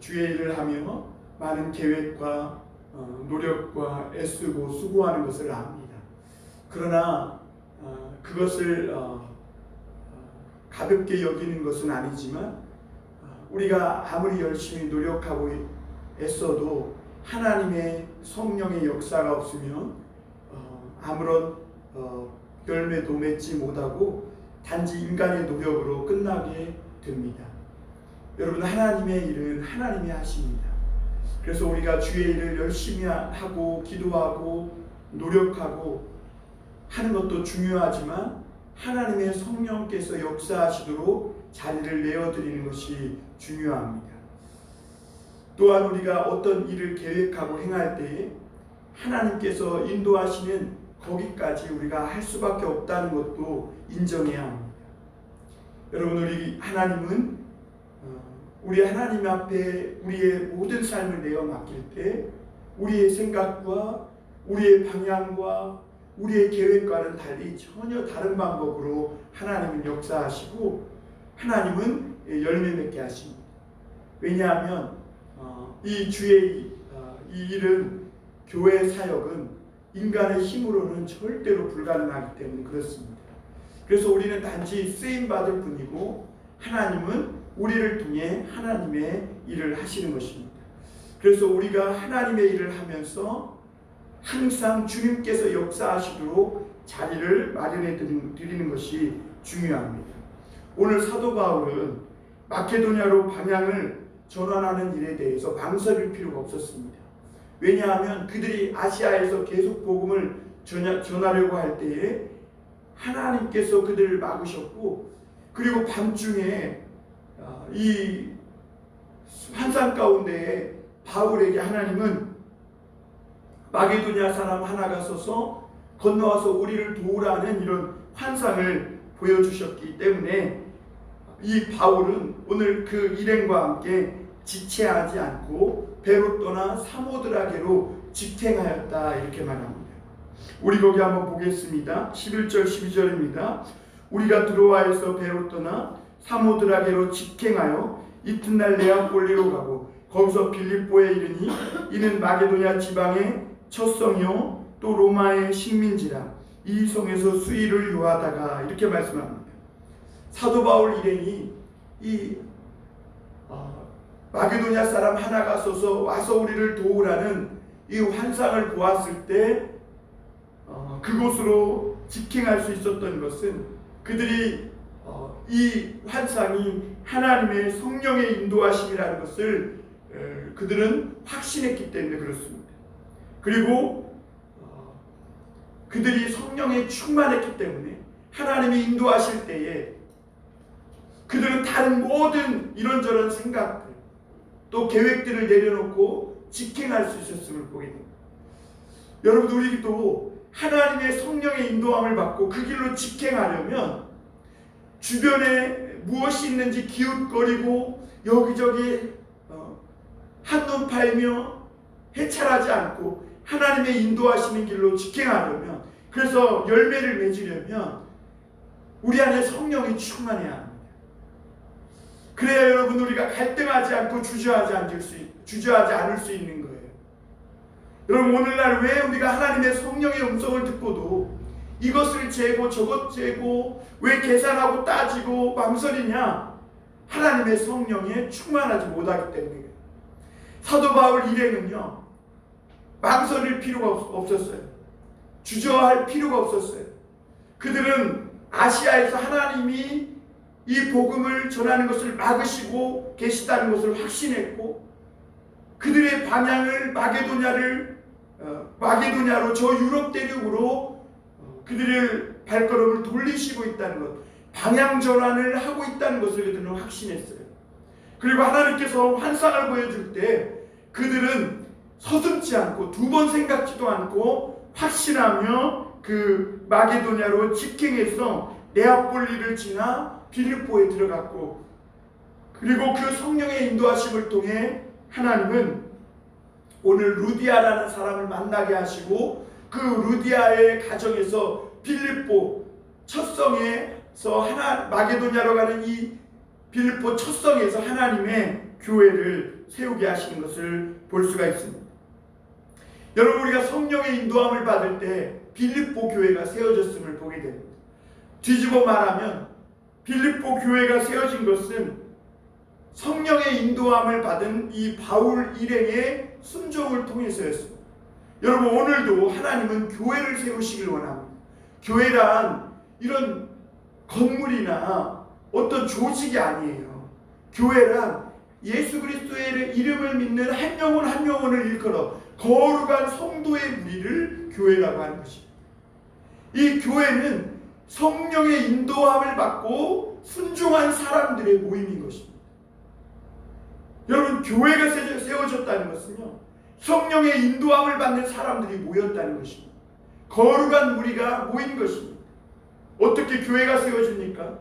주의 일을 하며 많은 계획과 노력과 애쓰고 수고하는 것을 압니다. 그러나 그것을 가볍게 여기는 것은 아니지만 우리가 아무리 열심히 노력하고 애써도 하나님의 성령의 역사가 없으면 아무런 열매도 맺지 못하고 단지 인간의 노력으로 끝나게 됩니다. 여러분, 하나님의 일은 하나님이 하십니다. 그래서 우리가 주의 일을 열심히 하고 기도하고 노력하고 하는 것도 중요하지만 하나님의 성령께서 역사하시도록 자리를 내어드리는 것이 중요합니다. 또한 우리가 어떤 일을 계획하고 행할 때에 하나님께서 인도하시는 거기까지 우리가 할 수밖에 없다는 것도 인정해야 합니다. 여러분, 우리 하나님은 우리 하나님 앞에 우리의 모든 삶을 내어 맡길 때 우리의 생각과 우리의 방향과 우리의 계획과는 달리 전혀 다른 방법으로 하나님은 역사하시고 하나님은 열매 맺게 하십니다. 왜냐하면 이 주의 이 일은, 교회 사역은 인간의 힘으로는 절대로 불가능하기 때문에 그렇습니다. 그래서 우리는 단지 쓰임받을 뿐이고 하나님은 우리를 통해 하나님의 일을 하시는 것입니다. 그래서 우리가 하나님의 일을 하면서 항상 주님께서 역사하시도록 자리를 마련해 드리는 것이 중요합니다. 오늘 사도 바울은 마케도냐로 방향을 전환하는 일에 대해서 망설일 필요가 없었습니다. 왜냐하면 그들이 아시아에서 계속 복음을 전하려고 할 때에 하나님께서 그들을 막으셨고, 그리고 밤중에 이 환상 가운데에 바울에게 하나님은 마게도냐 사람 하나가 서서 건너와서 우리를 도우라는 이런 환상을 보여주셨기 때문에 이 바울은 오늘 그 일행과 함께 지체하지 않고 배로 떠나 사모드라게로 직행하였다, 이렇게 말합니다. 우리 거기 한번 보겠습니다. 11절 12절입니다. 우리가 드로아에서 배로 떠나 사모드라게로 직행하여 이튿날 네아폴리로 가고 거기서 빌립보에 이르니 이는 마게도냐 지방의 첫 성이요 또 로마의 식민지라. 이 성에서 수의를 요하다가, 이렇게 말씀합니다. 사도 바울 일행이 이 마게도냐 사람 하나가 서서 와서 우리를 도우라는 이 환상을 보았을 때 그곳으로 직행할 수 있었던 것은 그들이 이 환상이 하나님의 성령의 인도하심이라는 것을 그들은 확신했기 때문에 그렇습니다. 그리고 그들이 성령에 충만했기 때문에 하나님이 인도하실 때에 그들은 다른 모든 이런저런 생각들 또 계획들을 내려놓고 직행할 수 있었음을 보게 됩니다. 여러분, 우리도 하나님의 성령의 인도함을 받고 그 길로 직행하려면 주변에 무엇이 있는지 기웃거리고 여기저기 한눈 팔며 해찰하지 않고 하나님의 인도하시는 길로 직행하려면, 그래서 열매를 맺으려면 우리 안에 성령이 충만해야 합니다. 그래야 여러분, 우리가 갈등하지 않고 주저하지 않을 수 있는 거예요. 여러분, 오늘날 왜 우리가 하나님의 성령의 음성을 듣고도 이것을 재고 저것 재고 왜 계산하고 따지고 망설이냐? 하나님의 성령에 충만하지 못하기 때문에. 사도 바울 일행은요, 망설일 필요가 없었어요. 주저할 필요가 없었어요. 그들은 아시아에서 하나님이 이 복음을 전하는 것을 막으시고 계시다는 것을 확신했고, 그들의 방향을 마게도냐로 저 유럽 대륙으로 그들의 발걸음을 돌리시고 있다는 것, 방향 전환을 하고 있다는 것을 그들은 확신했어요. 그리고 하나님께서 환상을 보여줄 때 그들은 서슴지 않고 두 번 생각지도 않고 확신하며 그 마게도냐로 직행해서 네아폴리를 지나 빌립보에 들어갔고, 그리고 그 성령의 인도하심을 통해 하나님은 오늘 루디아라는 사람을 만나게 하시고 그 루디아의 가정에서 빌립보 첫성에서 마게도냐로 가는 이 빌립보 첫성에서 하나님의 교회를 세우게 하시는 것을 볼 수가 있습니다. 여러분, 우리가 성령의 인도함을 받을 때 빌립보 교회가 세워졌음을 보게 됩니다. 뒤집어 말하면 빌립보 교회가 세워진 것은 성령의 인도함을 받은 이 바울 일행의 순종을 통해서였습니다. 여러분, 오늘도 하나님은 교회를 세우시길 원합니다. 교회란 이런 건물이나 어떤 조직이 아니에요. 교회란 예수 그리스도의 이름을 믿는 한 영혼 한 영혼을 일컬어 거룩한 성도의 무리를 교회라고 하는 것입니다. 이 교회는 성령의 인도함을 받고 순종한 사람들의 모임인 것입니다. 여러분, 교회가 세워졌다는 것은요, 성령의 인도함을 받는 사람들이 모였다는 것입니다. 거룩한 무리가 모인 것입니다. 어떻게 교회가 세워집니까?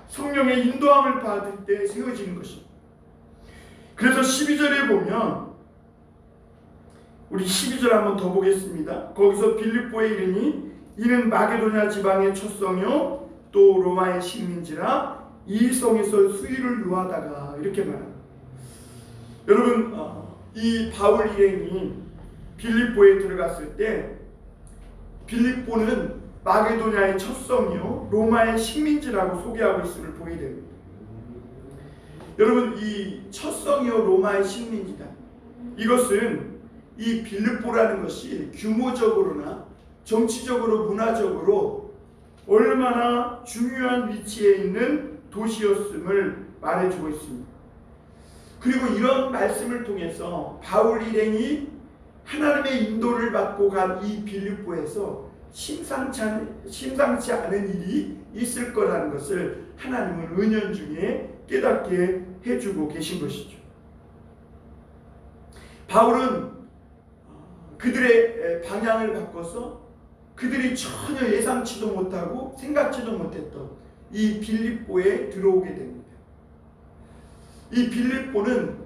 성령의 인도함을 받을 때 세워지는 것입니다. 그래서 12절에 보면, 우리 12절 한번 더 보겠습니다. 거기서 빌립보에 이르니 이는 마게도냐 지방의 첫 성이요 또 로마의 식민지라 이 성에서 수위를 요하다가, 이렇게 말합니다. 여러분, 이 바울 일행이 빌립보에 들어갔을 때 빌립보는 마게도냐의 첫 성이요 로마의 식민지라고 소개하고 있음을 보게 됩니다. 여러분, 이 첫 성이요 로마의 식민지다, 이것은 이 빌립보라는 것이 규모적으로나 정치적으로 문화적으로 얼마나 중요한 위치에 있는 도시였음을 말해주고 있습니다. 그리고 이런 말씀을 통해서 바울 일행이 하나님의 인도를 받고 간 이 빌립보에서 심상치 않은 일이 있을 거라는 것을 하나님은 은연중에 깨닫게 해주고 계신 것이죠. 바울은 그들의 방향을 바꿔서 그들이 전혀 예상치도 못하고 생각지도 못했던 이 빌립보에 들어오게 됩니다. 이 빌립보는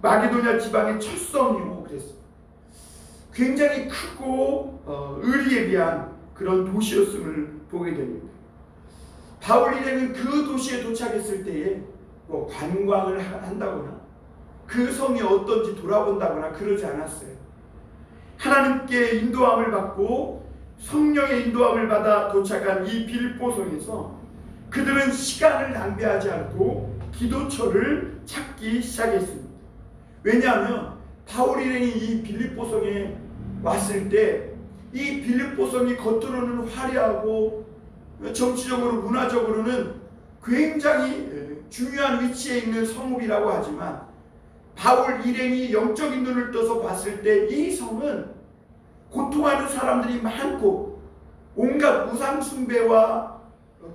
마게도냐 지방의 첫 성이고 그랬습니다. 굉장히 크고 의리에 비한 그런 도시였음을 보게 됩니다. 바울 일행은 그 도시에 도착했을 때에 뭐 관광을 한다거나 그 성이 어떤지 돌아본다거나 그러지 않았어요. 하나님께 인도함을 받고 성령의 인도함을 받아 도착한 이 빌립보 성에서 그들은 시간을 낭비하지 않고 기도처를 찾기 시작했습니다. 왜냐하면 바울 일행이 이 빌립보 성에 왔을 때 이 빌립보 성이 겉으로는 화려하고 정치적으로 문화적으로는 굉장히 중요한 위치에 있는 성읍이라고 하지만 바울 일행이 영적인 눈을 떠서 봤을 때 이 성은 고통하는 사람들이 많고 온갖 우상 숭배와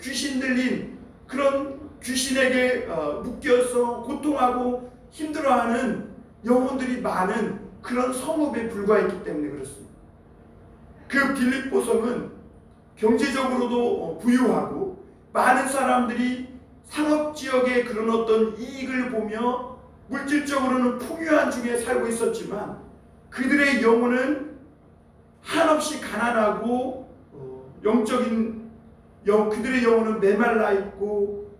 귀신 들린 그런 귀신에게 묶여서 고통하고 힘들어하는 영혼들이 많은 그런 성읍에 불과했기 때문에 그렇습니다. 그 빌립보 성은 경제적으로도 부유하고 많은 사람들이 상업지역의 그런 어떤 이익을 보며 물질적으로는 풍요한 중에 살고 있었지만 그들의 영혼은 한없이 가난하고 그들의 영혼은 메말라 있고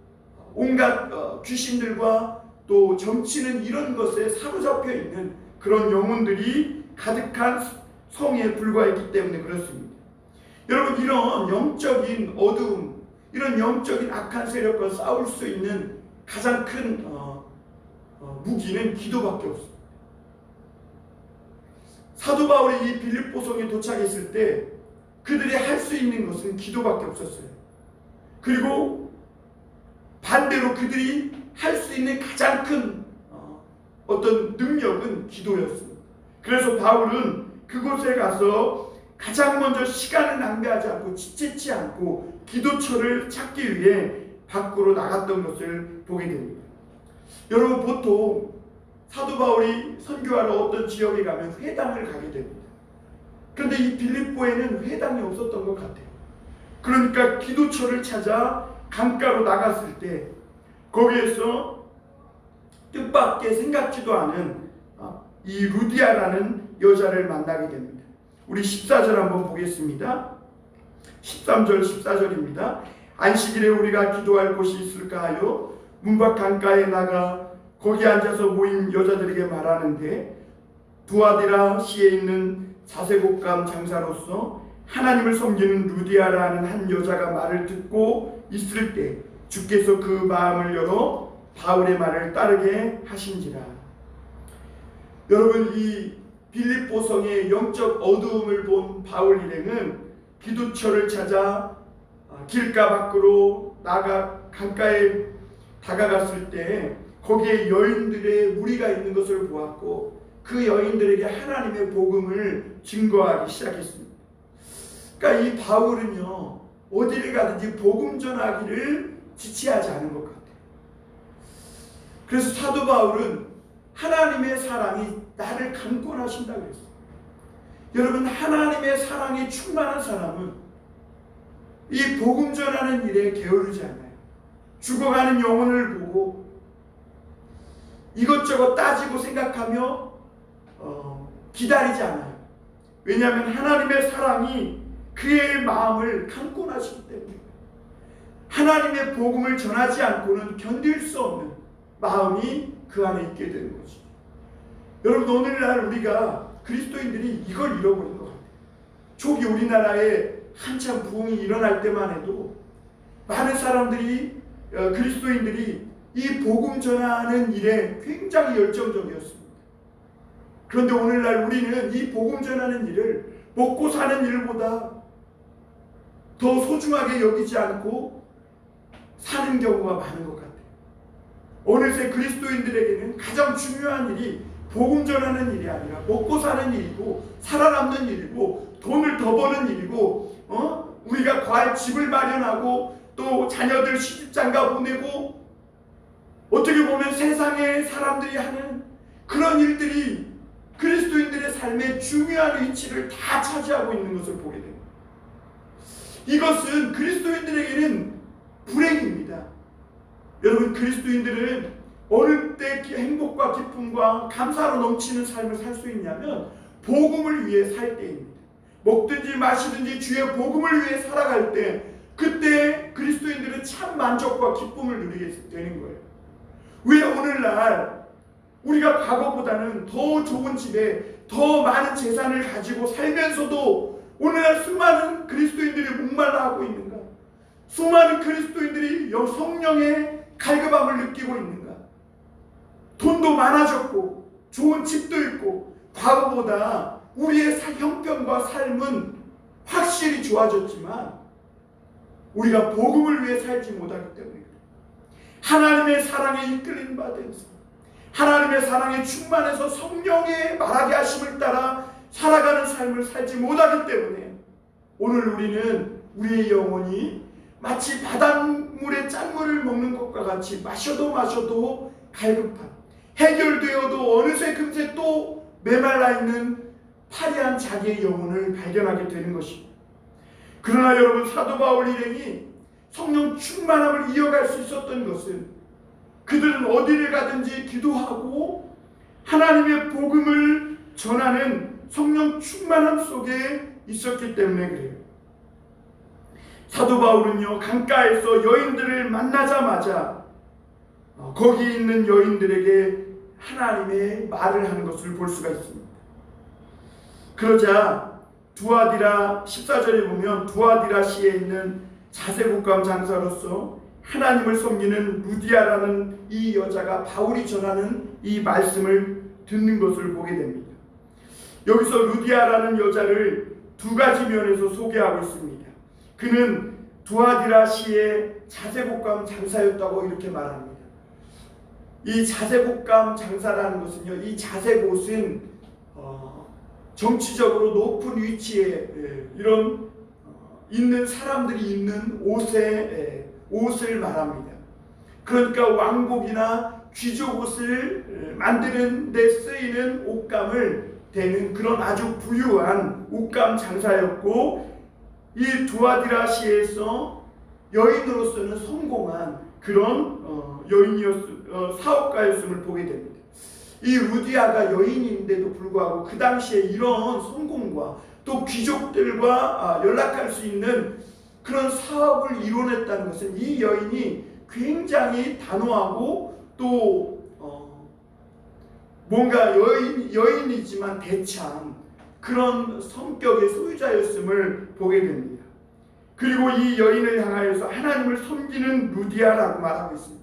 온갖 귀신들과 또 정치는 이런 것에 사로잡혀 있는 그런 영혼들이 가득한 성에 불과했기 때문에 그렇습니다. 여러분, 이런 영적인 어두움, 이런 영적인 악한 세력과 싸울 수 있는 가장 큰 무기는 기도밖에 없습니다. 사도 바울이 이 빌립보 성에 도착했을 때 그들이 할 수 있는 것은 기도밖에 없었어요. 그리고 반대로 그들이 할 수 있는 가장 큰 어떤 능력은 기도였습니다. 그래서 바울은 그곳에 가서 가장 먼저 시간을 낭비하지 않고 지체치 않고 기도처를 찾기 위해 밖으로 나갔던 것을 보게 됩니다. 여러분, 보통 사도 바울이 선교하러 어떤 지역에 가면 회당을 가게 됩니다. 그런데 이 빌립보에는 회당이 없었던 것 같아요. 그러니까 기도처를 찾아 강가로 나갔을 때 거기에서 뜻밖의 생각지도 않은 이 루디아라는 여자를 만나게 됩니다. 우리 14절 한번 보겠습니다. 13절 14절입니다. 안식일에 우리가 기도할 곳이 있을까 하여 문밖 강가에 나가 거기 앉아서 모인 여자들에게 말하는데, 두아디라 시에 있는 자색옷감 장사로서 하나님을 섬기는 루디아라는 한 여자가 말을 듣고 있을 때 주께서 그 마음을 열어 바울의 말을 따르게 하신지라. 여러분, 이 빌립보성의 영적 어두움을 본 바울 일행은 기도처를 찾아 길가 밖으로 나가 강가에 다가갔을 때 거기에 여인들의 무리가 있는 것을 보았고, 그 여인들에게 하나님의 복음을 증거하기 시작했습니다. 그러니까 이 바울은요, 어디를 가든지 복음 전하기를 지체하지 않은 것 같아요. 그래서 사도 바울은 하나님의 사랑이 나를 강권하신다고 그랬어요. 여러분, 하나님의 사랑이 충만한 사람은 이 복음 전하는 일에 게으르지 않아요. 죽어가는 영혼을 보고 이것저것 따지고 생각하며 기다리지 않아요. 왜냐하면 하나님의 사랑이 그의 마음을 강권하시기 때문에 하나님의 복음을 전하지 않고는 견딜 수 없는 마음이 그 안에 있게 되는 거죠. 여러분, 오늘날 우리가 그리스도인들이 이걸 잃어버린 것 같아요. 초기 우리나라에 한참 부흥이 일어날 때만 해도 많은 사람들이 그리스도인들이 이 복음 전하는 일에 굉장히 열정적이었습니다. 그런데 오늘날 우리는 이 복음 전하는 일을 먹고 사는 일보다 더 소중하게 여기지 않고 사는 경우가 많은 것 같아요. 어느새 그리스도인들에게는 가장 중요한 일이 복음 전하는 일이 아니라 먹고 사는 일이고 살아남는 일이고 돈을 더 버는 일이고 우리가 과할 집을 마련하고 또 자녀들 시집장가 보내고 어떻게 보면 세상의 사람들이 하는 그런 일들이 그리스도인들의 삶의 중요한 위치를 다 차지하고 있는 것을 보게 됩니다. 이것은 그리스도인들에게는 불행입니다. 여러분, 그리스도인들은 어느 때 행복과 기쁨과 감사로 넘치는 삶을 살 수 있냐면 복음을 위해 살 때입니다. 먹든지 마시든지 주의 복음을 위해 살아갈 때, 그때 그리스도인들은 참 만족과 기쁨을 누리게 되는 거예요. 왜 오늘날 우리가 과거보다는 더 좋은 집에 더 많은 재산을 가지고 살면서도 오늘날 수많은 그리스도인들이 목말라하고 있는가? 수많은 그리스도인들이 성령의 갈급함을 느끼고 있는가? 돈도 많아졌고 좋은 집도 있고 과거보다 우리의 형편과 삶은 확실히 좋아졌지만 우리가 복음을 위해 살지 못하기 때문에, 하나님의 사랑에 이끌린 바 되면서 하나님의 사랑에 충만해서 성령의 말하게 하심을 따라 살아가는 삶을 살지 못하기 때문에 오늘 우리는 우리의 영혼이 마치 바닷물에 짠물을 먹는 것과 같이 마셔도 갈급한, 해결되어도 어느새 금세 또 메말라 있는 파리한 자기의 영혼을 발견하게 되는 것입니다. 그러나 여러분, 사도 바울 일행이 성령 충만함을 이어갈 수 있었던 것은 그들은 어디를 가든지 기도하고 하나님의 복음을 전하는 성령 충만함 속에 있었기 때문에 그래요. 사도 바울은요, 강가에서 여인들을 만나자마자 거기 있는 여인들에게 하나님의 말을 하는 것을 볼 수가 있습니다. 그러자 두아디라 14절에 보면 두아디라 시에 있는 자색옷감 장사로서 하나님을 섬기는 루디아라는 이 여자가 바울이 전하는 이 말씀을 듣는 것을 보게 됩니다. 여기서 루디아라는 여자를 두 가지 면에서 소개하고 있습니다. 그는 두아디라 시의 자색옷감 장사였다고 이렇게 말합니다. 이 자색옷감 장사라는 것은요, 이 자색옷은 정치적으로 높은 위치에 이런 있는 사람들이 입는 옷을 말합니다. 그러니까 왕복이나 귀족 옷을 만드는 데 쓰이는 옷감을 대는 그런 아주 부유한 옷감 장사였고, 이 두아디라시에서 여인으로서는 성공한 그런 사업가였음을 보게 됩니다. 이 루디아가 여인인데도 불구하고 그 당시에 이런 성공과 또 귀족들과 연락할 수 있는 그런 아주 부유한 옷감을 그런 사업을 이뤄냈다는 것은 이 여인이 굉장히 단호하고 또 뭔가 여인이지만 대참 그런 성격의 소유자였음을 보게 됩니다. 그리고 이 여인을 향하여서 하나님을 섬기는 루디아라고 말하고 있습니다.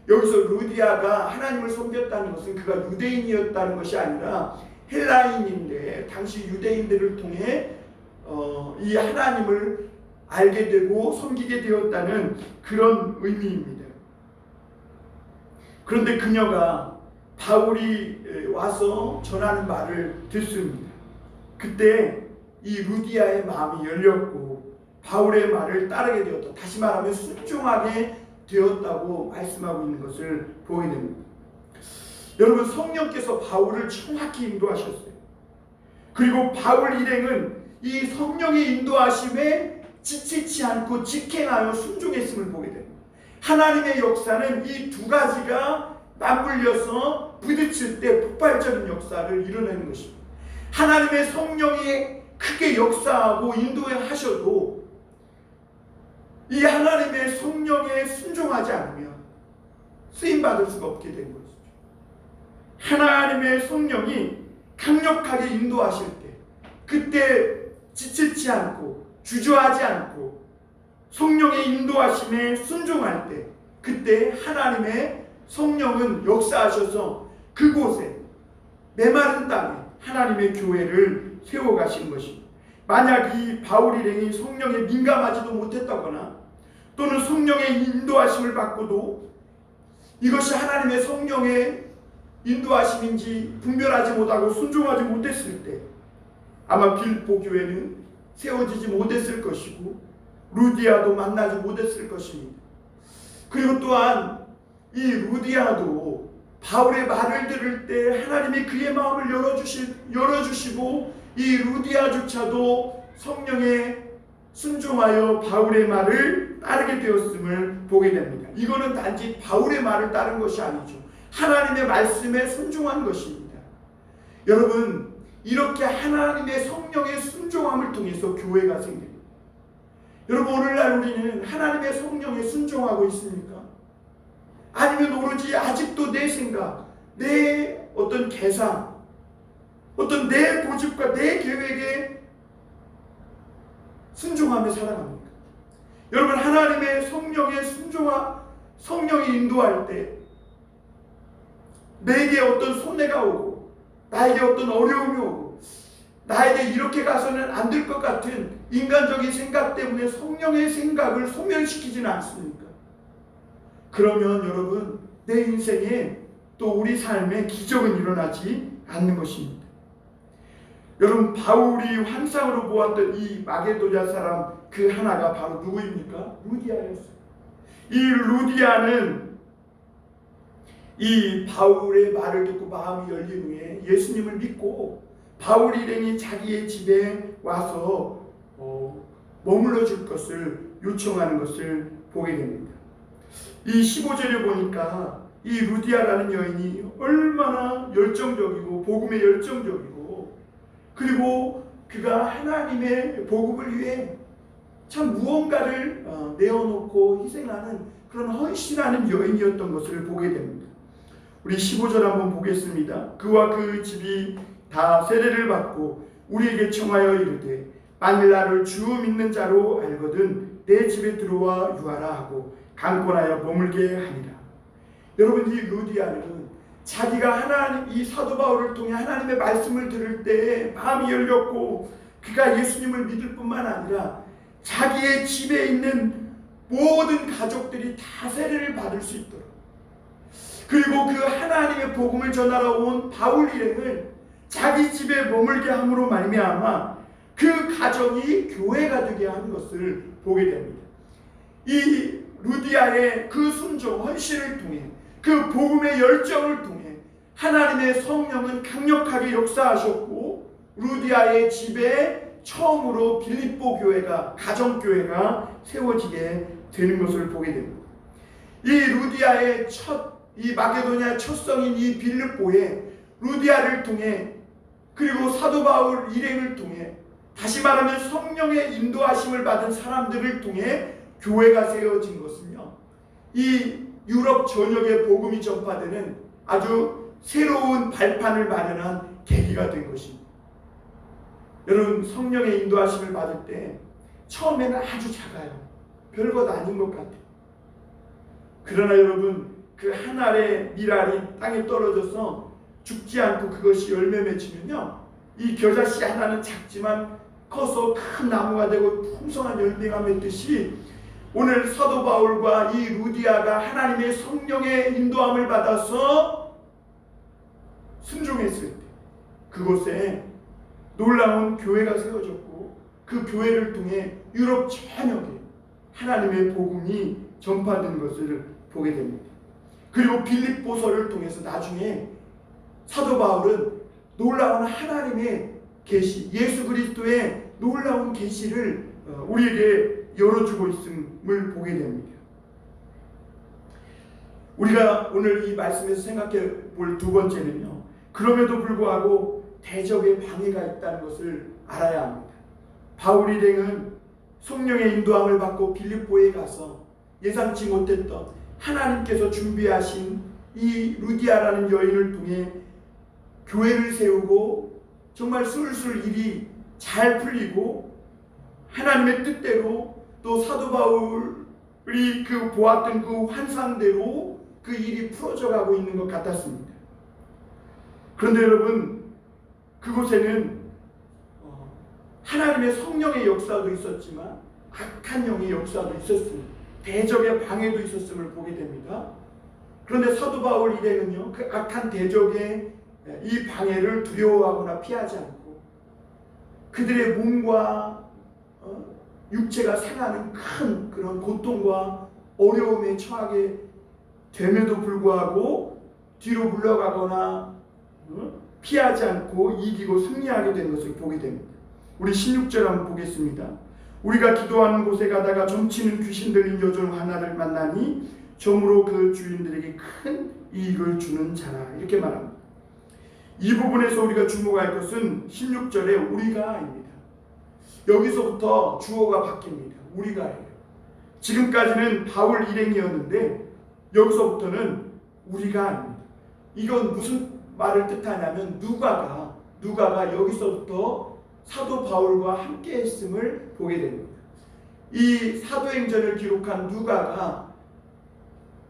여기서 루디아가 하나님을 섬겼다는 것은 그가 유대인이었다는 것이 아니라 헬라인인데 당시 유대인들을 통해 이 하나님을 알게 되고 섬기게 되었다는 그런 의미입니다. 그런데 그녀가 바울이 와서 전하는 말을 듣습니다. 그때 이 루디아의 마음이 열렸고 바울의 말을 따르게 되었다. 다시 말하면 순종하게 되었다고 말씀하고 있는 것을 보게 됩니다. 여러분, 성령께서 바울을 정확히 인도하셨어요. 그리고 바울 일행은 이 성령의 인도하심에 지치지 않고 직행하여 순종했음을 보게 됩니다. 하나님의 역사는 이 두 가지가 맞물려서 부딪힐 때 폭발적인 역사를 이뤄내는 것입니다. 하나님의 성령이 크게 역사하고 인도하셔도 이 하나님의 성령에 순종하지 않으면 쓰임받을 수가 없게 된 것이죠. 하나님의 성령이 강력하게 인도하실 때 그때 지치지 않고 주저하지 않고 성령의 인도하심에 순종할 때 그때 하나님의 성령은 역사하셔서 그곳에 메마른 땅에 하나님의 교회를 세워가신 것입니다. 만약 이 바울 일행이 성령에 민감하지도 못했다거나 또는 성령의 인도하심을 받고도 이것이 하나님의 성령의 인도하심인지 분별하지 못하고 순종하지 못했을 때 아마 빌립보 교회는 세워지지 못했을 것이고 루디아도 만나지 못했을 것입니다. 그리고 또한 이 루디아도 바울의 말을 들을 때 하나님이 그의 마음을 열어주시고 이 루디아조차도 성령에 순종하여 바울의 말을 따르게 되었음을 보게 됩니다. 이거는 단지 바울의 말을 따른 것이 아니죠. 하나님의 말씀에 순종한 것입니다. 여러분, 이렇게 하나님의 성령의 순종함을 통해서 교회가 생깁니다. 여러분, 오늘날 우리는 하나님의 성령에 순종하고 있습니까? 아니면 오로지 아직도 내 생각, 내 어떤 계산, 어떤 내 고집과 내 계획에 순종하며 살아갑니까? 여러분, 하나님의 성령에 성령이 인도할 때 내게 어떤 손해가 오고 나에게 어떤 어려움이 오고 나에게 이렇게 가서는 안 될 것 같은 인간적인 생각 때문에 성령의 생각을 소멸시키지는 않습니까? 그러면 여러분, 내 인생에 또 우리 삶에 기적은 일어나지 않는 것입니다. 여러분, 바울이 환상으로 보았던 이 마게도냐 사람 그 하나가 바로 누구입니까? 루디아였어요. 이 루디아는 이 바울의 말을 듣고 마음이 열린 후에 예수님을 믿고 바울 일행이 자기의 집에 와서 머물러 줄 것을 요청하는 것을 보게 됩니다. 이 15절에 보니까 이 루디아라는 여인이 얼마나 열정적이고 복음에 열정적이고 그리고 그가 하나님의 복음을 위해 참 무언가를 내어놓고 희생하는 그런 헌신하는 여인이었던 것을 보게 됩니다. 우리 15절 한번 보겠습니다. 그와 그 집이 다 세례를 받고 우리에게 청하여 이르되 만일 나를 주 믿는 자로 알거든 내 집에 들어와 유하라 하고 강권하여 머물게 하니라. 여러분, 이 루디아는 자기가 이 사도 바울을 통해 하나님의 말씀을 들을 때 마음이 열렸고 그가 예수님을 믿을 뿐만 아니라 자기의 집에 있는 모든 가족들이 다 세례를 받을 수 있도록 그리고 그 하나님의 복음을 전하러 온 바울 일행을 자기 집에 머물게 함으로 말미암아 그 가정이 교회가 되게 하는 것을 보게 됩니다. 이 루디아의 그 순종, 헌신을 통해 그 복음의 열정을 통해 하나님의 성령은 강력하게 역사하셨고 루디아의 집에 처음으로 빌립보 교회가, 가정교회가 세워지게 되는 것을 보게 됩니다. 이 루디아의 이 마게도냐 첫 성인 이 빌립보에 루디아를 통해 그리고 사도 바울 일행을 통해 다시 말하면 성령의 인도하심을 받은 사람들을 통해 교회가 세워진 것은요, 이 유럽 전역에 복음이 전파되는 아주 새로운 발판을 마련한 계기가 된 것입니다. 여러분, 성령의 인도하심을 받을 때 처음에는 아주 작아요. 별것 아닌 것 같아요. 그러나 여러분, 그 한 알의 밀알이 땅에 떨어져서 죽지 않고 그것이 열매 맺히면요, 이 겨자씨 하나는 작지만 커서 큰 나무가 되고 풍성한 열매가 맺듯이, 오늘 사도 바울과 이 루디아가 하나님의 성령의 인도함을 받아서 순종했을 때 그곳에 놀라운 교회가 세워졌고, 그 교회를 통해 유럽 전역에 하나님의 복음이 전파된 것을 보게 됩니다. 그리고 빌립보서를 통해서 나중에 사도 바울은 놀라운 하나님의 계시, 예수 그리스도의 놀라운 계시를 우리에게 열어주고 있음을 보게 됩니다. 우리가 오늘 이 말씀에서 생각해 볼 두 번째는요, 그럼에도 불구하고 대적의 방해가 있다는 것을 알아야 합니다. 바울 일행은 성령의 인도함을 받고 빌립보에 가서 예상치 못했던 하나님께서 준비하신 이 루디아라는 여인을 통해 교회를 세우고 정말 술술 일이 잘 풀리고 하나님의 뜻대로 또 사도 바울이 그 보았던 그 환상대로 그 일이 풀어져 가고 있는 것 같았습니다. 그런데 여러분, 그곳에는 하나님의 성령의 역사도 있었지만 악한 영의 역사도 있었습니다. 대적의 방해도 있었음을 보게 됩니다. 그런데 사도 바울 일행은요, 그 악한 대적의 이 방해를 두려워하거나 피하지 않고 그들의 몸과 육체가 상하는 큰 그런 고통과 어려움에 처하게 됨에도 불구하고 뒤로 물러가거나 피하지 않고 이기고 승리하게 된 것을 보게 됩니다. 우리 16절 한번 보겠습니다. 우리가 기도하는 곳에 가다가 점치는 귀신 들린 여종 하나를 만나니 점으로 그 주인들에게 큰 이익을 주는 자라, 이렇게 말합니다. 이 부분에서 우리가 주목할 것은 16절에 우리가입니다. 여기서부터 주어가 바뀝니다. 우리가예요. 지금까지는 바울 일행이었는데 여기서부터는 우리가 아닙니다. 이건 무슨 말을 뜻하냐면 누가가 여기서부터 사도 바울과 함께 했음을 보게 됩니다. 이 사도행전을 기록한 누가가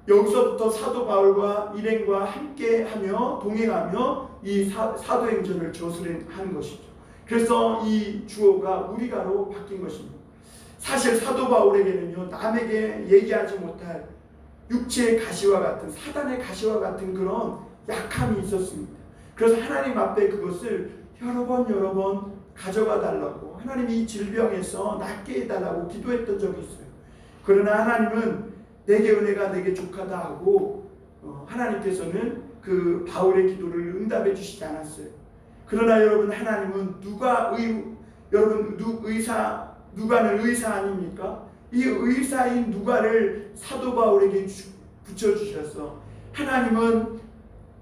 여기서부터 사도 바울과 일행과 함께하며 동행하며 이 사도행전을 저술하는 것이죠. 그래서 이 주어가 우리가로 바뀐 것입니다. 사실 사도 바울에게는요, 남에게 얘기하지 못할 육체의 가시와 같은, 사단의 가시와 같은 그런 약함이 있었습니다. 그래서 하나님 앞에 그것을 여러 번 가져가 달라고, 하나님이 이 질병에서 낫게 해달라고 기도했던 적이 있어요. 그러나 하나님은 내게 은혜가 내게 족하다 하고 하나님께서는 그 바울의 기도를 응답해 주시지 않았어요. 그러나 여러분, 하나님은 누가는 의사 아닙니까? 이 의사인 누가를 사도 바울에게 붙여주셔서 하나님은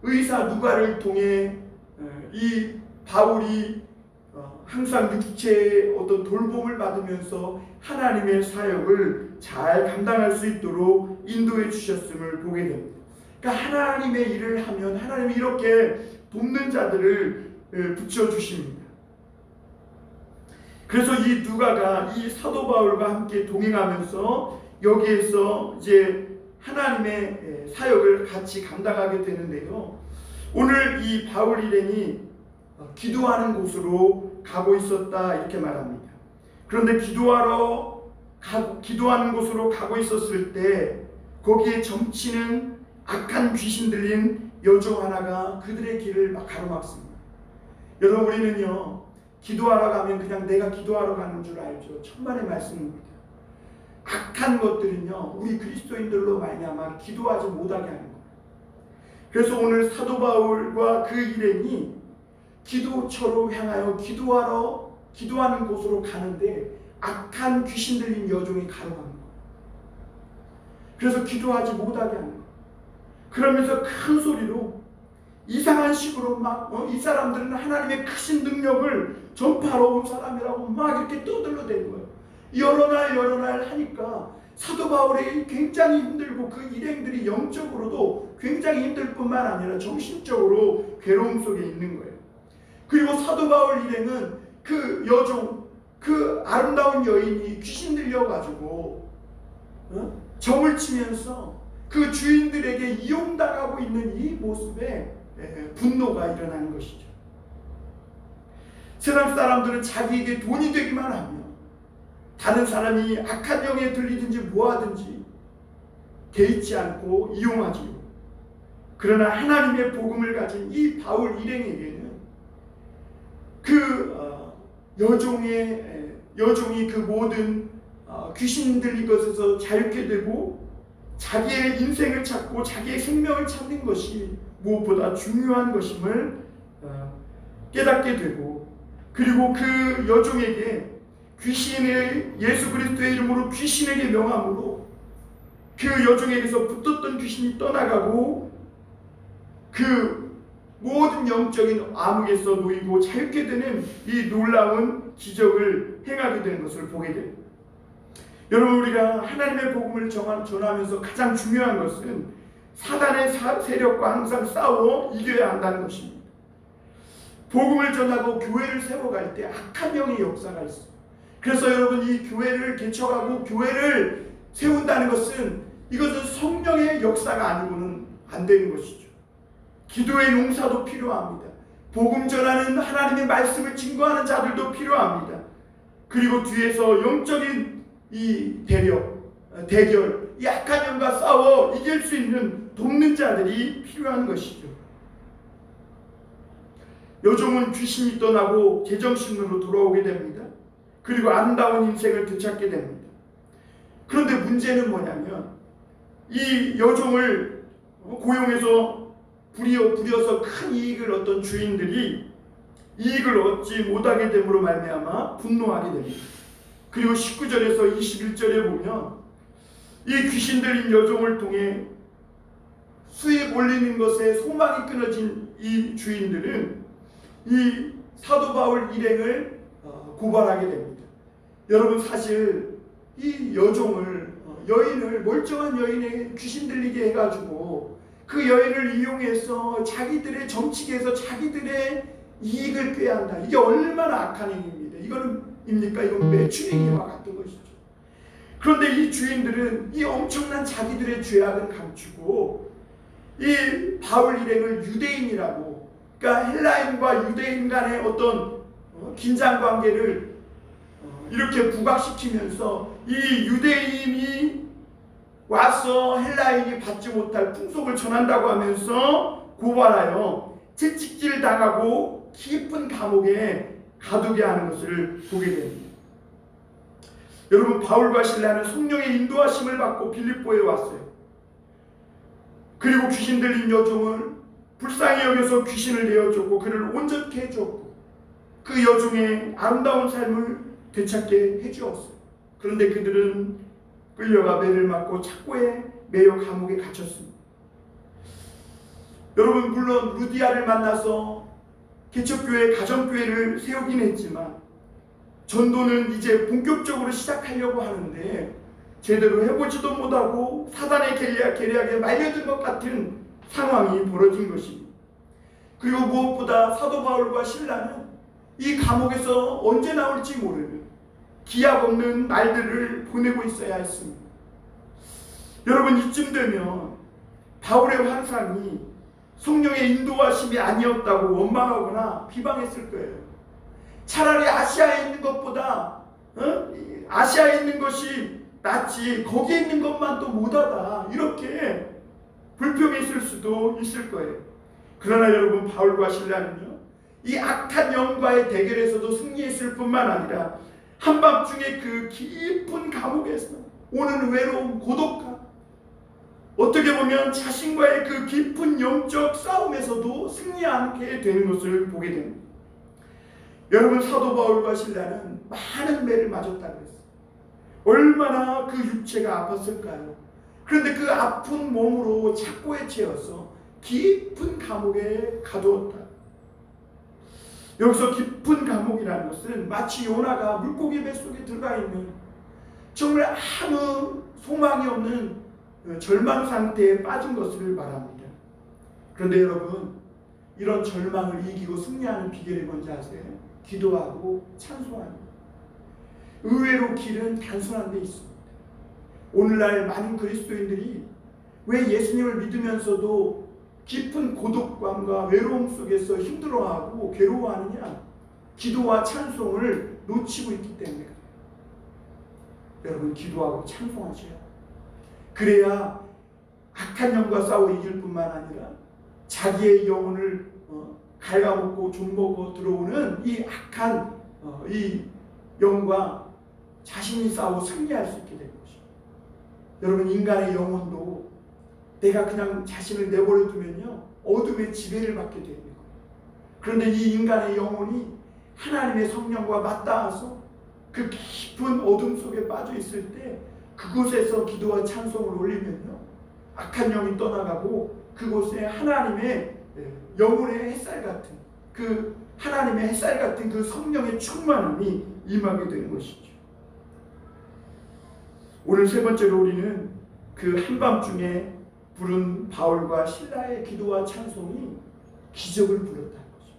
의사 누가를 통해 이 바울이 항상 육체의 어떤 돌봄을 받으면서 하나님의 사역을 잘 감당할 수 있도록 인도해 주셨음을 보게 됩니다. 그러니까 하나님의 일을 하면 하나님이 이렇게 돕는 자들을 붙여주십니다. 그래서 이 누가가 이 사도 바울과 함께 동행하면서 여기에서 이제 하나님의 사역을 같이 감당하게 되는데요. 오늘 이 바울 일행이 기도하는 곳으로 가고 있었다, 이렇게 말합니다. 그런데 기도하는 곳으로 가고 있었을 때 거기에 점치는 악한 귀신 들린 여종 하나가 그들의 길을 막 가로막습니다. 여러분, 우리는요, 기도하러 가면 그냥 내가 기도하러 가는 줄 알죠. 천만의 말씀입니다. 악한 것들은요, 우리 그리스도인들로 말미암아 기도하지 못하게 하는 거예요. 그래서 오늘 사도 바울과 그 일행이 기도처로 향하여 기도하는 곳으로 가는데 악한 귀신 들린 여종이 가로막는 거예요. 그래서 기도하지 못하게 하는 거예요. 그러면서 큰 소리로 이상한 식으로 막 이 사람들은 하나님의 크신 능력을 전파하러 온 사람이라고 막 이렇게 떠들러대는 거예요. 여러 날 하니까 사도 바울이 굉장히 힘들고 그 일행들이 영적으로도 굉장히 힘들 뿐만 아니라 정신적으로 괴로움 속에 있는 거예요. 그리고 사도 바울 일행은 그 여종, 그 아름다운 여인이 귀신 들려가지고 점을 치면서 그 주인들에게 이용당하고 있는 이 모습에 분노가 일어나는 것이죠. 세상 사람들은 자기에게 돈이 되기만 하면 다른 사람이 악한 영에 들리든지 뭐하든지 개의치 않고 이용하지요. 그러나 하나님의 복음을 가진 이 바울 일행에게는 그 여종이 그 모든 귀신 들린 것에서 자유케 되고 자기의 인생을 찾고 자기의 생명을 찾는 것이 무엇보다 중요한 것임을 깨닫게 되고, 그리고 그 여종에게 귀신을 예수 그리스도의 이름으로 귀신에게 명함으로 그 여종에게서 붙었던 귀신이 떠나가고 그 모든 영적인 암흑에서 놓이고 자유케 되는 이 놀라운 기적을 행하게 되는 것을 보게 됩니다. 여러분, 우리가 하나님의 복음을 전하면서 가장 중요한 것은 사단의 세력과 항상 싸워 이겨야 한다는 것입니다. 복음을 전하고 교회를 세워갈 때 악한 영의 역사가 있어요. 그래서 여러분, 이 교회를 개척하고 교회를 세운다는 것은 이것은 성령의 역사가 아니고는 안 되는 것이죠. 기도의 용사도 필요합니다. 복음 전하는 하나님의 말씀을 증거하는 자들도 필요합니다. 그리고 뒤에서 영적인 이 대결, 이 악한 영과 싸워 이길 수 있는 돕는 자들이 필요한 것이죠. 여종은 귀신이 떠나고 제정신으로 돌아오게 됩니다. 그리고 아름다운 인생을 되찾게 됩니다. 그런데 문제는 뭐냐면 이 여종을 고용해서 부려서 큰 이익을 얻던 주인들이 이익을 얻지 못하게 됨으로 말미암아 분노하게 됩니다. 그리고 19절에서 21절에 보면 이 귀신 들린 여종을 통해 수익 올리는 것에 소망이 끊어진 이 주인들은 이 사도 바울 일행을 고발하게 됩니다. 여러분, 사실 이 여인을 멀쩡한 여인에게 귀신 들리게 해가지고 그 여인을 이용해서 자기들의 정치계에서 자기들의 이익을 꾀한다. 이게 얼마나 악한 행위입니다. 이건 매출행위와 같은 것이죠. 그런데 이 주인들은 이 엄청난 자기들의 죄악을 감추고 이 바울 일행을 유대인이라고, 그러니까 헬라인과 유대인 간의 어떤 긴장 관계를 이렇게 부각시키면서 이 유대인이 와서 헬라인이 받지 못할 풍속을 전한다고 하면서 고발하여 채찍질 당하고 깊은 감옥에 가두게 하는 것을 보게 됩니다. 여러분, 바울과 실라는 성령의 인도하심을 받고 빌립보에 왔어요. 그리고 귀신 들린 여종을 불쌍히 여겨서 귀신을 내어줬고 그를 온전케 해줬고 그 여종의 아름다운 삶을 되찾게 해주었어요. 그런데 그들은 끌려가 매를 맞고 착고에 매여 감옥에 갇혔습니다. 여러분, 물론 루디아를 만나서 개척교회, 가정교회를 세우긴 했지만 전도는 이제 본격적으로 시작하려고 하는데 제대로 해보지도 못하고 사단의 계략에 말려든 것 같은 상황이 벌어진 것입니다. 그리고 무엇보다 사도 바울과 실라는 이 감옥에서 언제 나올지 모르는 기약 없는 날들을 보내고 있어야 했습니다. 여러분, 이쯤 되면 바울의 환상이 성령의 인도하심이 아니었다고 원망하거나 비방했을 거예요. 차라리 아시아에 있는 것보다 아시아에 있는 것이 낫지, 거기에 있는 것만 또 못하다, 이렇게 불평했을 수도 있을 거예요. 그러나 여러분, 바울과 실라는요, 이 악한 영과의 대결에서도 승리했을 뿐만 아니라 한밤중에 그 깊은 감옥에서 오는 외로움, 고독함, 어떻게 보면 자신과의 그 깊은 영적 싸움에서도 승리하게 되는 것을 보게 됩니다. 여러분, 사도 바울과 실라는 많은 매를 맞았다고 했어요. 얼마나 그 육체가 아팠을까요? 그런데 그 아픈 몸으로 착고에 채워서 깊은 감옥에 가두었다. 여기서 깊은 감옥이라는 것은 마치 요나가 물고기 뱃속에 들어가 있는 정말 아무 소망이 없는 절망 상태에 빠진 것을 말합니다. 그런데 여러분, 이런 절망을 이기고 승리하는 비결이 뭔지 아세요? 기도하고 찬송합니다. 의외로 길은 단순한 데 있습니다. 오늘날 많은 그리스도인들이 왜 예수님을 믿으면서도 깊은 고독감과 외로움 속에서 힘들어하고 괴로워하느냐? 기도와 찬송을 놓치고 있기 때문에 그래요. 여러분, 기도하고 찬송하세요. 그래야 악한 영과 싸워 이길 뿐만 아니라 자기의 영혼을 갉아먹고 좀먹어 들어오는 이 악한 이 영과 자신이 싸워 승리할 수 있게 될 것입니다. 여러분, 인간의 영혼도 내가 그냥 자신을 내버려 두면요, 어둠의 지배를 받게 되는 거예요. 그런데 이 인간의 영혼이 하나님의 성령과 맞닿아서 그 깊은 어둠 속에 빠져 있을 때 그곳에서 기도와 찬송을 올리면요, 악한 영이 떠나가고 그곳에 하나님의 영혼의 햇살 같은 그 하나님의 햇살 같은 그 성령의 충만함이 임하게 되는 것이죠. 오늘 세 번째로 우리는 그 한밤중에 부른 바울과 실라의 기도와 찬송이 기적을 부렸다는 거죠.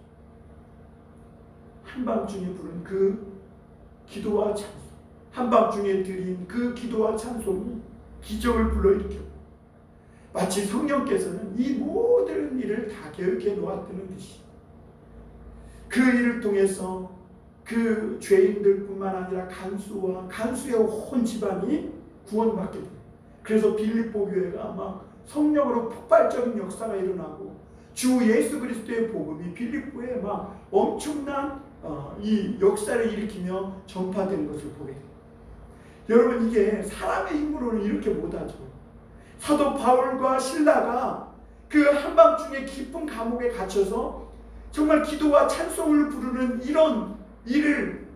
한밤중에 부른 그 기도와 찬송, 한밤중에 드린 그 기도와 찬송이 기적을 불러일으켰고, 마치 성령께서는 이 모든 일을 다 계획해 놓았다는 듯이 그 일을 통해서 그 죄인들뿐만 아니라 간수의 온 집안이 구원받게 됩니다. 그래서 빌립보 교회가 막 성령으로 폭발적인 역사가 일어나고 주 예수 그리스도의 복음이 빌립보에 막 엄청난 이 역사를 일으키며 전파되는 것을 보게 됩니다. 여러분, 이게 사람의 힘으로는 이렇게 못하죠. 사도 바울과 실라가 그 한밤중에 깊은 감옥에 갇혀서 정말 기도와 찬송을 부르는 이런 일을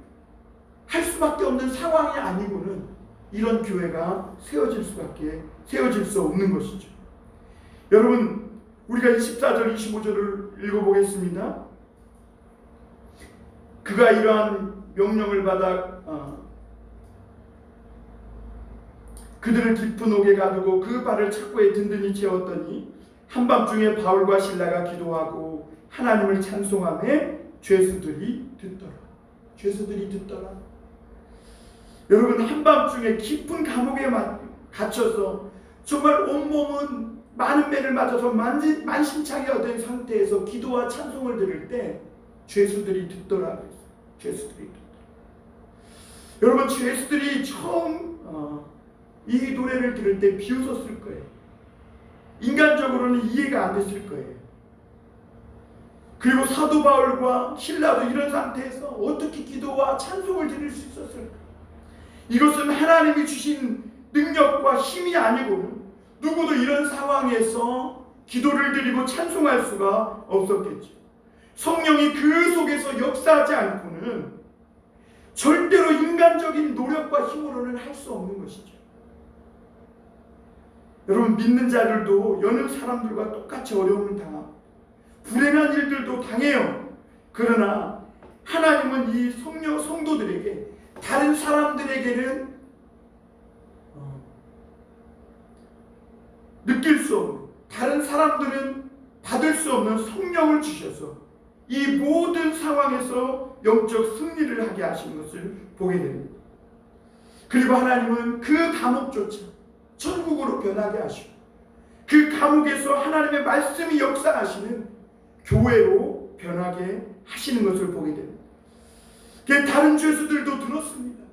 할 수밖에 없는 상황이 아니고는 이런 교회가 세워질 수 없는 것이죠. 여러분, 우리가 24절 25절을 읽어보겠습니다. 그가 이러한 명령을 받아 그들을 깊은 옥에 가두고 그 발을 착고에 든든히 채웠더니 한밤중에 바울과 실라가 기도하고 하나님을 찬송하며 죄수들이 듣더라. 여러분, 한밤중에 깊은 감옥에 갇혀서 정말 온몸은 많은 매를 맞아서 만신창이가 된 상태에서 기도와 찬송을 들을 때 죄수들이 듣더라. 여러분, 죄수들이 처음 이 노래를 들을 때 비웃었을 거예요. 인간적으로는 이해가 안 됐을 거예요. 그리고 사도 바울과 실라도 이런 상태에서 어떻게 기도와 찬송을 드릴 수 있었을까? 이것은 하나님이 주신 능력과 힘이 아니고는 누구도 이런 상황에서 기도를 드리고 찬송할 수가 없었겠죠. 성령이 그 속에서 역사하지 않고는 절대로 인간적인 노력과 힘으로는 할 수 없는 것이죠. 여러분, 믿는 자들도 여느 사람들과 똑같이 어려움을 당하고 불행한 일들도 당해요. 그러나 하나님은 이 성도들에게, 다른 사람들에게는 느낄 수 없는, 다른 사람들은 받을 수 없는 성령을 주셔서 이 모든 상황에서 영적 승리를 하게 하시는 것을 보게 됩니다. 그리고 하나님은 그 감옥조차 천국으로 변하게 하시고 그 감옥에서 하나님의 말씀이 역사하시는 교회로 변하게 하시는 것을 보게 됩니다. 다른 죄수들도 들었습니다.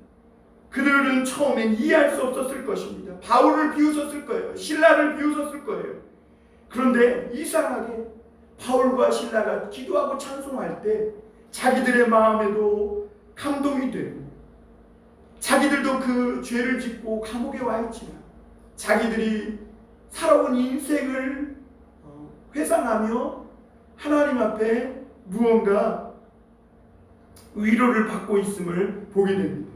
그들은 처음엔 이해할 수 없었을 것입니다. 바울을 비웃었을 거예요. 신라를 비웃었을 거예요. 그런데 이상하게 바울과 신라가 기도하고 찬송할 때 자기들의 마음에도 감동이 되고, 자기들도 그 죄를 짓고 감옥에 와 있지만 자기들이 살아온 인생을 회상하며 하나님 앞에 무언가 위로를 받고 있음을 보게 됩니다.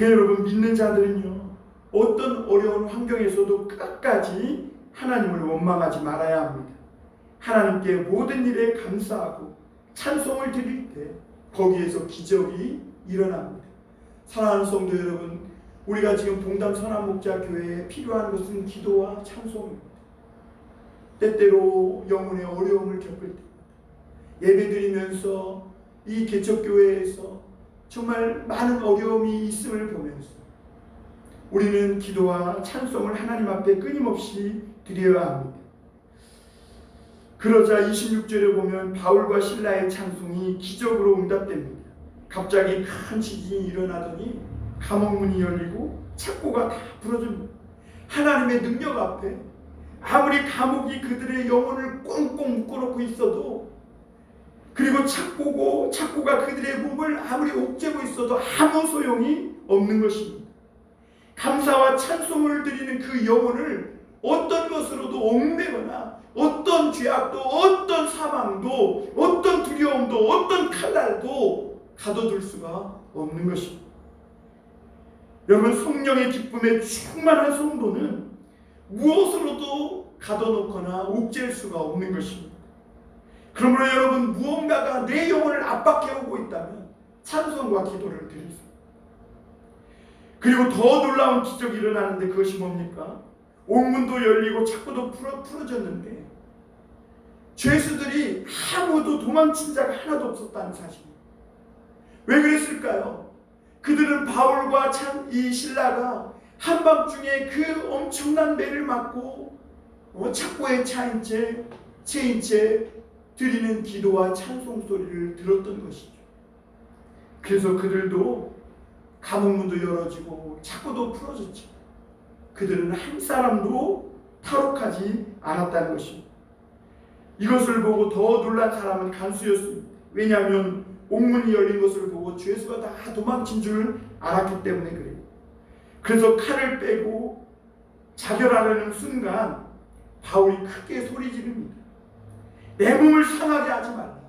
여러분, 믿는 자들은요, 어떤 어려운 환경에서도 끝까지 하나님을 원망하지 말아야 합니다. 하나님께 모든 일에 감사하고 찬송을 드릴 때 거기에서 기적이 일어납니다. 사랑하는 성도 여러분, 우리가 지금 봉담 선한목자교회에 필요한 것은 기도와 찬송입니다. 때때로 영혼의 어려움을 겪을 때 예배드리면서 이 개척교회에서 정말 많은 어려움이 있음을 보면서 우리는 기도와 찬송을 하나님 앞에 끊임없이 드려야 합니다. 그러자 26절에 보면 바울과 실라의 찬송이 기적으로 응답됩니다. 갑자기 큰 지진이 일어나더니 감옥문이 열리고 착고가 다 부러집니다. 하나님의 능력 앞에 아무리 감옥이 그들의 영혼을 꽁꽁 묶어놓고 있어도, 그리고 착고가 그들의 몸을 아무리 옥죄고 있어도 아무 소용이 없는 것입니다. 감사와 찬송을 드리는 그 영혼을 어떤 것으로도 옥매거나 어떤 죄악도 어떤 사망도 어떤 두려움도 어떤 칼날도 가둬둘 수가 없는 것입니다. 여러분, 성령의 기쁨에 충만한 성도는 무엇으로도 가둬놓거나 옥죄일 수가 없는 것입니다. 그러므로 여러분, 무언가가 내 영혼을 압박해오고 있다면 찬송과 기도를 드리세요. 그리고 더 놀라운 기적이 일어나는데 그것이 뭡니까? 옥문도 열리고 착고도 풀어졌는데 죄수들이 아무도 도망친 자가 하나도 없었다는 사실입니다. 왜 그랬을까요? 그들은 바울과 이 실라가 한밤중에 그 엄청난 매를 맞고 착고에 차인 채 드리는 기도와 찬송 소리를 들었던 것이죠. 그래서 그들도 감옥문도 열어지고 착고도 풀어졌죠. 그들은 한 사람도 탈옥하지 않았다는 것입니다. 이것을 보고 더 놀란 사람은 간수였습니다. 왜냐하면 옥문이 열린 것을 보고 죄수가 다 도망친 줄 알았기 때문에 그래요. 그래서 칼을 빼고 자결하려는 순간 바울이 크게 소리 지릅니다. 내 몸을 상하게 하지 말라.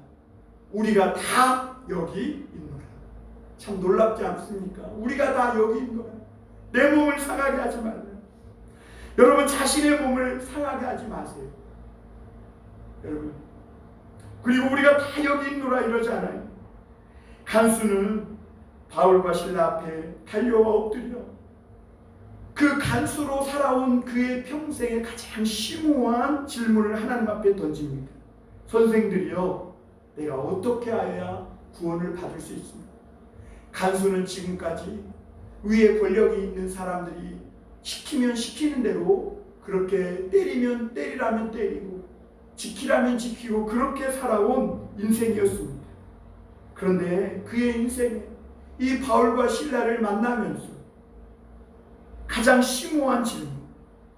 우리가 다 여기 있노라. 참 놀랍지 않습니까? 우리가 다 여기 있노라. 내 몸을 상하게 하지 말라. 여러분, 자신의 몸을 상하게 하지 마세요. 여러분, 그리고 우리가 다 여기 있노라 이러지 않아요. 간수는 바울과 실라 앞에 달려와 엎드려 그 간수로 살아온 그의 평생의 가장 심오한 질문을 하나님 앞에 던집니다. 선생들이여, 내가 어떻게 하여야 구원을 받을 수 있습니까? 간수는 지금까지 위에 권력이 있는 사람들이 시키면 시키는 대로 그렇게 때리면 때리라면 때리고 지키라면 지키고 그렇게 살아온 인생이었습니다. 그런데 그의 인생에 이 바울과 실라를 만나면서 가장 심오한 질문,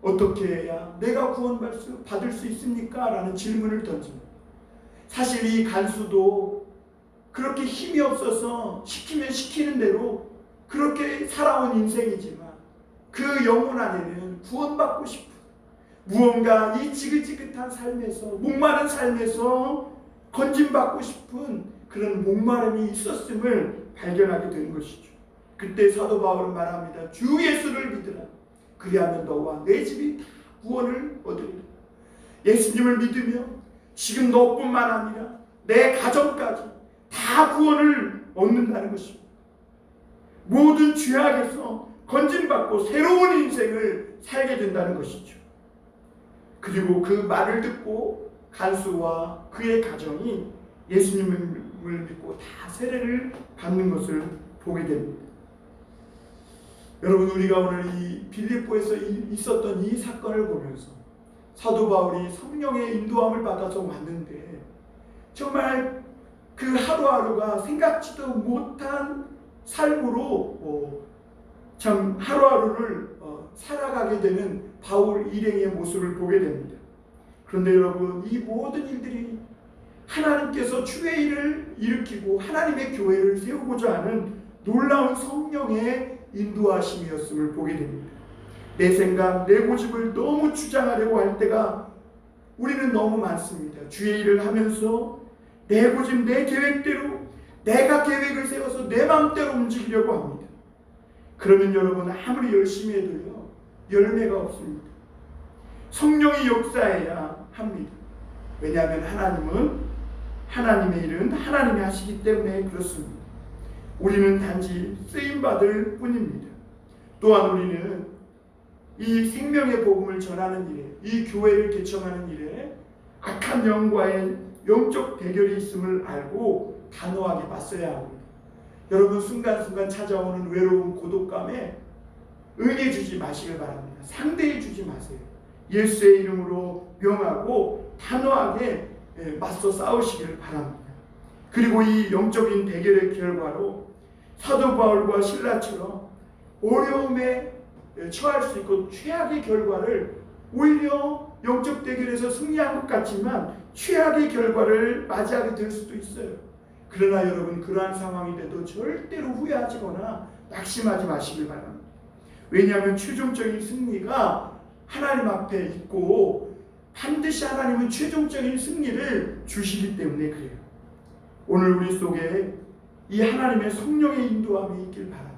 어떻게 해야 내가 구원받을 수 있습니까? 라는 질문을 던집니다. 사실 이 간수도 그렇게 힘이 없어서 시키면 시키는 대로 그렇게 살아온 인생이지만 그 영혼 안에는 구원받고 싶은, 무언가 이 지긋지긋한 삶에서, 목마른 삶에서 건짐받고 싶은 그런 목마름이 있었음을 발견하게 되는 것이죠. 그때 사도 바울은 말합니다. 주 예수를 믿으라. 그리하면 너와 내 집이 다 구원을 얻으리라. 예수님을 믿으면 지금 너뿐만 아니라 내 가정까지 다 구원을 얻는다는 것입니다. 모든 죄악에서 건짐받고 새로운 인생을 살게 된다는 것이죠. 그리고 그 말을 듣고 간수와 그의 가정이 예수님을 믿고 다 세례를 받는 것을 보게 됩니다. 여러분, 우리가 오늘 이 빌립보에서 있었던 이 사건을 보면서 사도 바울이 성령의 인도함을 받아서 왔는데 정말 그 하루하루가 생각지도 못한 삶으로 참 하루하루를 살아가게 되는 바울 일행의 모습을 보게 됩니다. 그런데 여러분, 이 모든 일들이 하나님께서 주의 일을 일으키고 하나님의 교회를 세우고자 하는 놀라운 성령의 인도하심이었음을 보게 됩니다. 내 생각, 내 고집을 너무 주장하려고 할 때가 우리는 너무 많습니다. 주의 일을 하면서 내 고집, 내 계획대로 내가 계획을 세워서 내 마음대로 움직이려고 합니다. 그러면 여러분, 아무리 열심히 해도요 열매가 없습니다. 성령이 역사해야 합니다. 왜냐하면 하나님은 하나님의 일은 하나님이 하시기 때문에 그렇습니다. 우리는 단지 쓰임받을 뿐입니다. 또한 우리는 이 생명의 복음을 전하는 일에, 이 교회를 개척하는 일에 악한 영과의 영적 대결이 있음을 알고 단호하게 맞서야 합니다. 여러분, 순간순간 찾아오는 외로움, 고독감에 응해주지 마시길 바랍니다. 상대해 주지 마세요. 예수의 이름으로 명하고 단호하게 맞서 싸우시길 바랍니다. 그리고 이 영적인 대결의 결과로 사도 바울과 실라처럼 어려움에 처할 수 있고 최악의 결과를, 오히려 영적 대결에서 승리한 것 같지만 최악의 결과를 맞이하게 될 수도 있어요. 그러나 여러분, 그러한 상황이 돼도 절대로 후회하거나 낙심하지 마시길 바랍니다. 왜냐하면 최종적인 승리가 하나님 앞에 있고 반드시 하나님은 최종적인 승리를 주시기 때문에 그래요. 오늘 우리 속에 이 하나님의 성령의 인도함이 있길 바랍니다.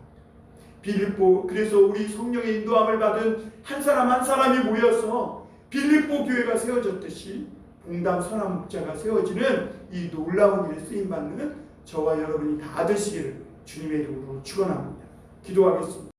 그래서 우리 성령의 인도함을 받은 한 사람 한 사람이 모여서 빌립보 교회가 세워졌듯이 봉담 선한 목자가 세워지는 이 놀라운 일에 쓰임받는 저와 여러분이 다 되시기를 주님의 이름으로 축원합니다. 기도하겠습니다.